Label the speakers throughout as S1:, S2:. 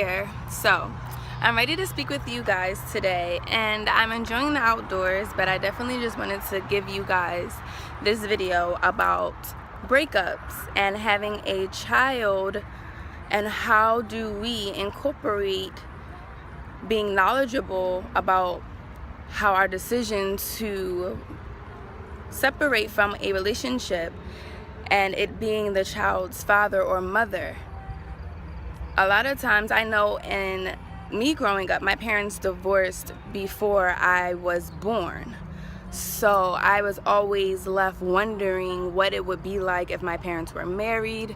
S1: there. So I'm ready to speak with you guys today, and I'm enjoying the outdoors, but I definitely just wanted to give you guys this video about breakups and having a child, and how do we incorporate being knowledgeable about how our decision to separate from a relationship and it being the child's father or mother. A lot of times, I know in me growing up, my parents divorced before I was born. So I was always left wondering what it would be like if my parents were married,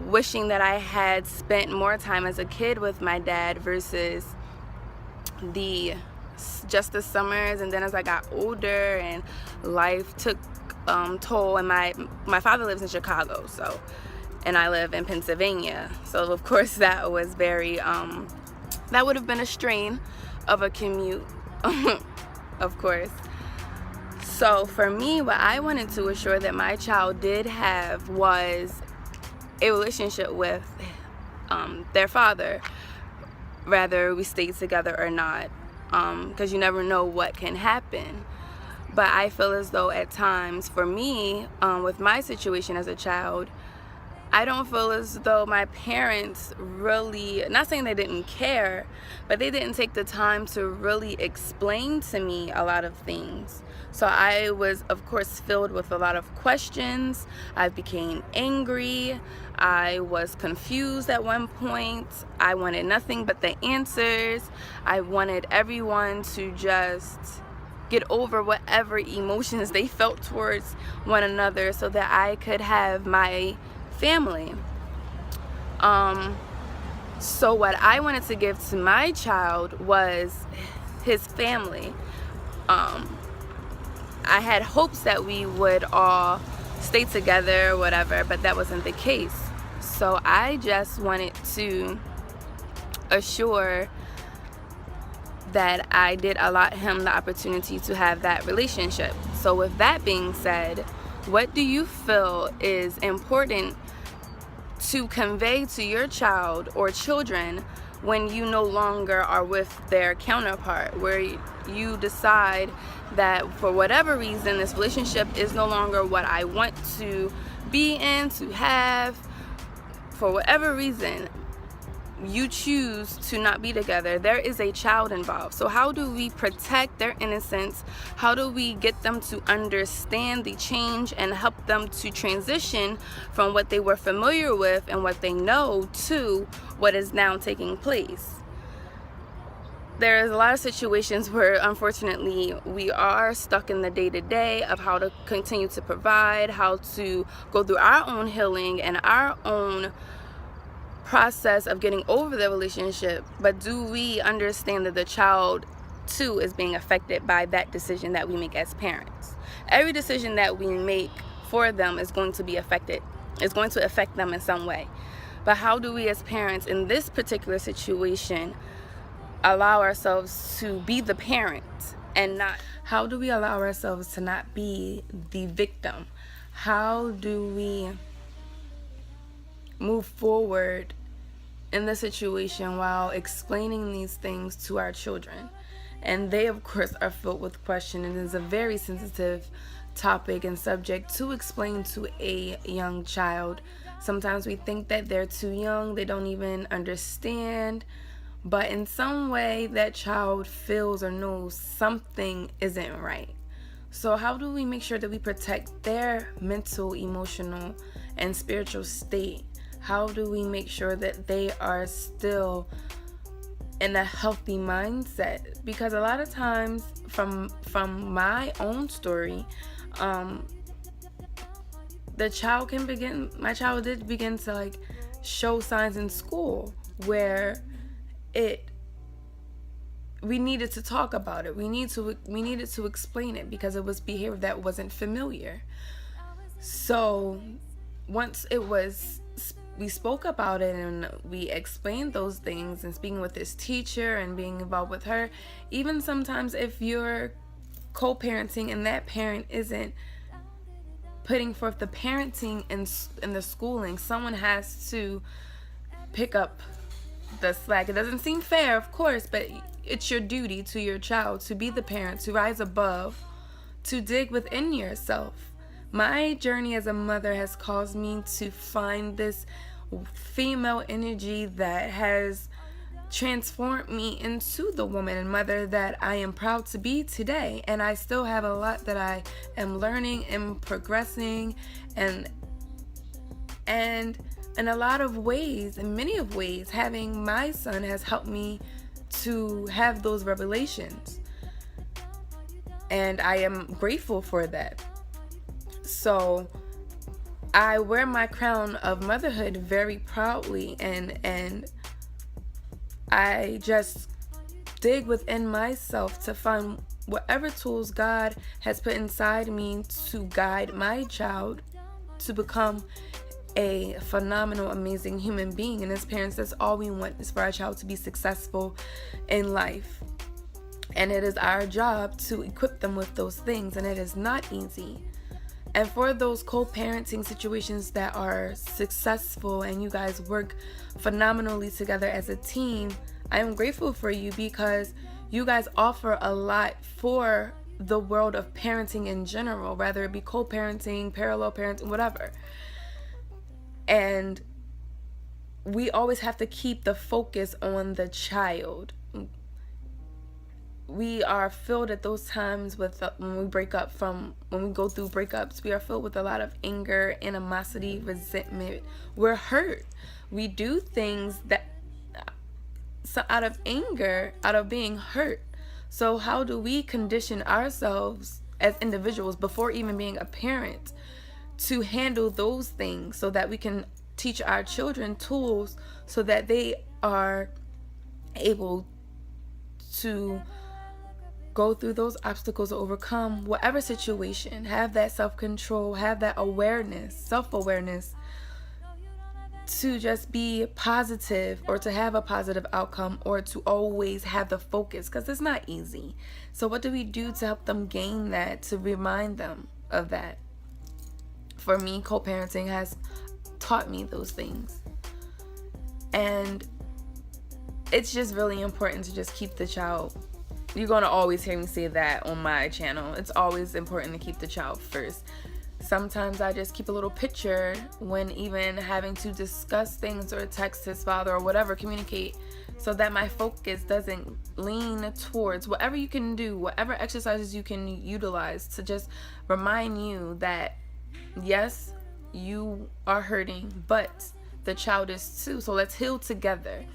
S1: wishing that I had spent more time as a kid with my dad versus just the summers. And then as I got older and life took toll, and my father lives in Chicago, and I live in Pennsylvania, so of course that was very that would have been a strain of a commute of course. So for me, what I wanted to assure that my child did have was a relationship with their father, whether we stayed together or not, because you never know what can happen. But I feel as though at times, for me, with my situation as a child, I don't feel as though my parents really, not saying they didn't care, but they didn't take the time to really explain to me a lot of things. So I was, of course, filled with a lot of questions. I became angry. I was confused at one point. I wanted nothing but the answers. I wanted everyone to just get over whatever emotions they felt towards one another so that I could have my family. So what I wanted to give to my child was his family. I had hopes that we would all stay together or whatever, but that wasn't the case. So I just wanted to assure that I did allow him the opportunity to have that relationship. So with that being said, what do you feel is important to convey to your child or children when you no longer are with their counterpart, where you decide that for whatever reason this relationship is no longer what I want to be in, to have, for whatever reason you choose to not be together, there is a child involved. So how do we protect their innocence? How do we get them to understand the change and help them to transition from what they were familiar with and what they know to what is now taking place? There's a lot of situations where unfortunately we are stuck in the day-to-day of how to continue to provide, how to go through our own healing and our own process of getting over the relationship. But do we understand that the child too is being affected by that decision that we make as parents? Every decision that we make for them is going to be affected, is going to affect them in some way. But how do we as parents in this particular situation allow ourselves to be the parent and not, how do we allow ourselves to not be the victim? How do we move forward in the situation while explaining these things to our children? And they, of course, are filled with questions, and it's a very sensitive topic and subject to explain to a young child. Sometimes we think that they're too young, they don't even understand, but in some way that child feels or knows something isn't right. So how do we make sure that we protect their mental, emotional, and spiritual state? How do we make sure that they are still in a healthy mindset? Because a lot of times, from my own story, my child did begin to show signs in school where we needed to talk about it. We needed to explain it because it was behavior that wasn't familiar. So once we spoke about it and we explained those things, and speaking with this teacher and being involved with her, even sometimes if you're co-parenting and that parent isn't putting forth the parenting and the schooling, someone has to pick up the slack. It doesn't seem fair, of course, but it's your duty to your child to be the parent, to rise above, to dig within yourself. My journey as a mother has caused me to find this female energy that has transformed me into the woman and mother that I am proud to be today. And I still have a lot that I am learning and progressing, and in a lot of ways, in many of ways, having my son has helped me to have those revelations. And I am grateful for that. So I wear my crown of motherhood very proudly, and I just dig within myself to find whatever tools God has put inside me to guide my child to become a phenomenal, amazing human being. And as parents, that's all we want, is for our child to be successful in life. And it is our job to equip them with those things, and it is not easy. And for those co-parenting situations that are successful and you guys work phenomenally together as a team, I am grateful for you, because you guys offer a lot for the world of parenting in general, whether it be co-parenting, parallel parenting, whatever. And we always have to keep the focus on the child. We are filled at those times with, when we go through breakups, we are filled with a lot of anger, animosity, resentment. We're hurt. We do things that out of anger, out of being hurt. So how do we condition ourselves as individuals before even being a parent to handle those things, so that we can teach our children tools so that they are able to go through those obstacles, overcome whatever situation, have that self-control, have that awareness, self-awareness, to just be positive, or to have a positive outcome, or to always have the focus, because it's not easy. So what do we do to help them gain that, to remind them of that? For me, co-parenting has taught me those things. And it's just really important to just keep the child. You're going to always hear me say that on my channel. It's always important to keep the child first. Sometimes I just keep a little picture when even having to discuss things, or text his father or whatever, communicate, so that my focus doesn't lean towards whatever you can do, whatever exercises you can utilize to just remind you that yes, you are hurting, but the child is too. So let's heal together.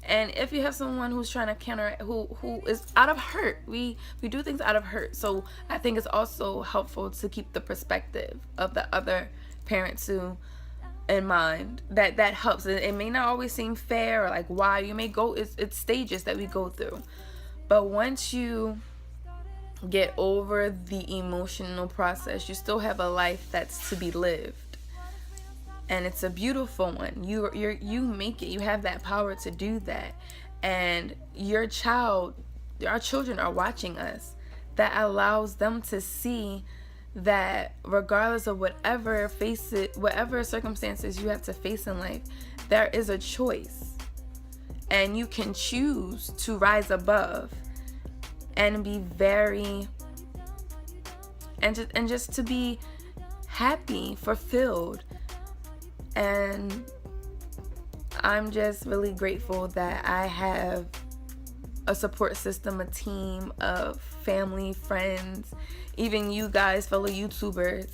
S1: And if you have someone who's trying to counter, who is out of hurt, we do things out of hurt. So I think it's also helpful to keep the perspective of the other parent too in mind. That helps. It may not always seem fair, or like why you may go. It's stages that we go through. But once you get over the emotional process, you still have a life that's to be lived. And it's a beautiful one. You make it. You have that power to do that. And our children are watching us. That allows them to see that regardless of whatever circumstances you have to face in life, there is a choice. And you can choose to rise above and be just to be happy, fulfilled. And I'm just really grateful that I have a support system, a team of family, friends, even you guys, fellow YouTubers,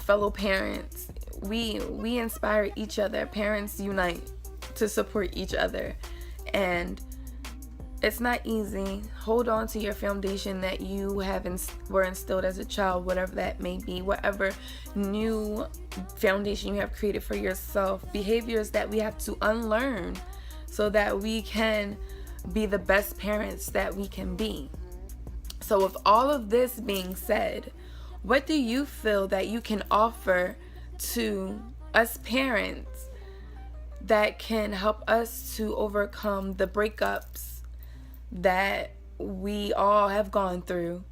S1: fellow parents. We inspire each other. Parents unite to support each other. And it's not easy. Hold on to your foundation that you were instilled as a child, whatever that may be, whatever new foundation you have created for yourself, behaviors that we have to unlearn so that we can be the best parents that we can be. So with all of this being said, what do you feel that you can offer to us parents that can help us to overcome the breakups that we all have gone through,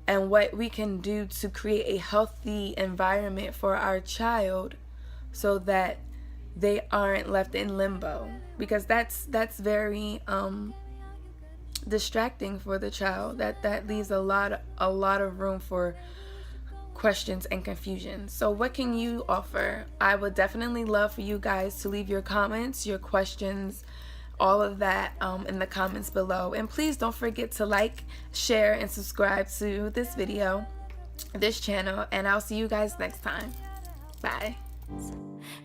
S1: and what we can do to create a healthy environment for our child so that they aren't left in limbo, because that's very distracting for the child. That leaves a lot of room for questions and confusion. So what can you offer? I would definitely love for you guys to leave your comments, your questions, all of that in the comments below. And please don't forget to like, share, and subscribe to this video, this channel, and I'll see you guys next time. Bye.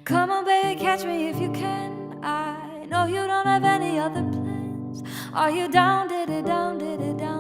S2: Come on, baby, catch me if you can. I know you don't have any other plans. Are you down, did it, down, did it, down?